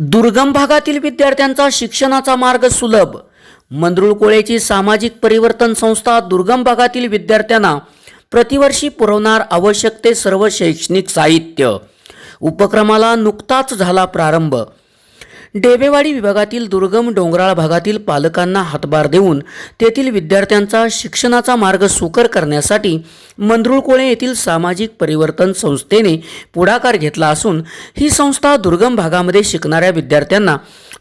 दुर्गम भागातील विद्यार्थ्यांचा शिक्षणाचा मार्ग सुलभ। मंदरुळकोळेची सामाजिक परिवर्तन संस्था दुर्गम भागातील विद्यार्थ्यांना प्रतिवर्षी पुरवणार आवश्यक ते सर्व शैक्षणिक साहित्य। उपक्रमाला नुकताच झाला प्रारंभ। डेबेवाडी विभागातील दुर्गम डोंगराळ भागातील पालकांना हातभार देऊन तेथील विद्यार्थ्यांचा शिक्षणाचा मार्ग सुकर करण्यासाठी मंदरुळकोळे येथील सामाजिक परिवर्तन संस्थेने पुढाकार घेतला असून ही संस्था दुर्गम भागामध्ये शिकणाऱ्या विद्यार्थ्यांना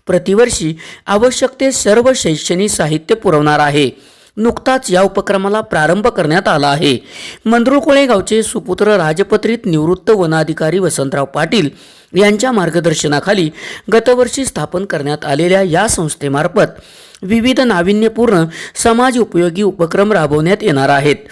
प्रतिवर्षी आवश्यक ते सर्व शैक्षणिक साहित्य पुरवणार आहे। नुकताच या उपक्रमाला प्रारंभ करण्यात आला आहे। मंदरुळकोळे गावचे सुपुत्र राजपत्रित निवृत्त वनाधिकारी वसंतराव पाटील यांच्या मार्गदर्शनाखाली गतवर्षी स्थापन करण्यात आलेल्या या संस्थेमार्फत विविध नाविन्यपूर्ण समाज उपयोगी उपक्रम राबवण्यात येणार आहेत।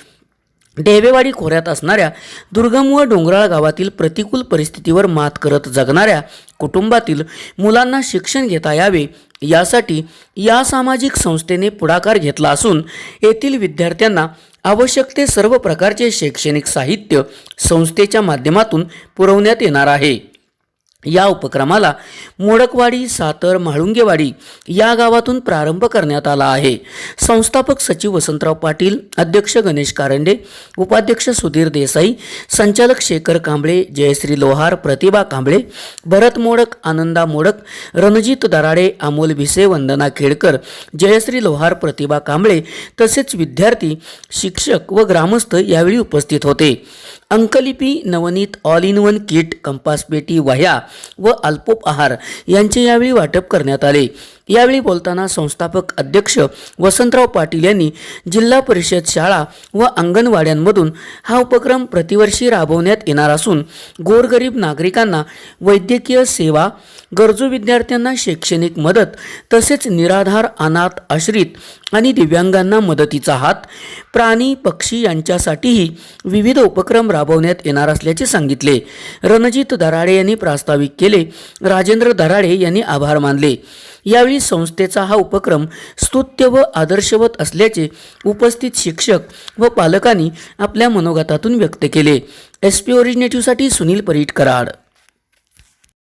डेबेवाडी खोऱ्यात असणाऱ्या दुर्गम व डोंगराळ गावातील प्रतिकूल परिस्थितीवर मात करत जगणाऱ्या कुटुंबातील मुलांना शिक्षण घेता यावे यासाठी या सामाजिक संस्थेने पुढाकार घेतला असून येथील विद्यार्थ्यांना आवश्यक ते सर्व प्रकारचे शैक्षणिक साहित्य संस्थेच्या माध्यमातून पुरवण्यात येणार आहे। या उपक्रमाला मोडकवाडी, सातर, म्हाळुंगेवाडी या गावातून प्रारंभ करण्यात आला आहे। संस्थापक सचिव वसंतराव पाटील, अध्यक्ष गणेश कारंडे, उपाध्यक्ष सुधीर देसाई, संचालक शेखर कांबळे, जयश्री लोहार, प्रतिभा कांबळे, भरत मोडक, आनंदा मोडक, रणजित दराडे, अमोल भिसे, वंदना खेडकर, जयश्री लोहार, प्रतिभा कांबळे तसेच विद्यार्थी, शिक्षक व ग्रामस्थ यावेळी उपस्थित होते। अंकलिपी, Navneet, all in one kit, compass पेटी, वह्या व अल्पोप आहार यांचे यावेळी वाटप करण्यात आले। यावेळी बोलताना संस्थापक अध्यक्ष वसंतराव पाटील यांनी जिल्हा परिषद शाळा व अंगणवाड्यांमधून हा उपक्रम प्रतिवर्षी राबवण्यात येणार असून गोरगरीब नागरिकांना वैद्यकीय सेवा, गरजू विद्यार्थ्यांना शैक्षणिक मदत तसेच निराधार, अनाथ, आश्रित आणि दिव्यांगांना मदतीचा हात, प्राणी पक्षी यांच्यासाठीही विविध उपक्रम राबवण्यात येणार असल्याचे सांगितले। रणजित दराडे यांनी प्रास्ताविक केले। राजेंद्र दराडे यांनी आभार मानले। यावेळी संस्थेचा हा उपक्रम स्तुत्य व आदर्शवत असल्याचे उपस्थित शिक्षक व पालकांनी आपल्या मनोगतातून व्यक्त केले। SP ओरिजिनेटिव्हसाठी सुनील परीट, कराड।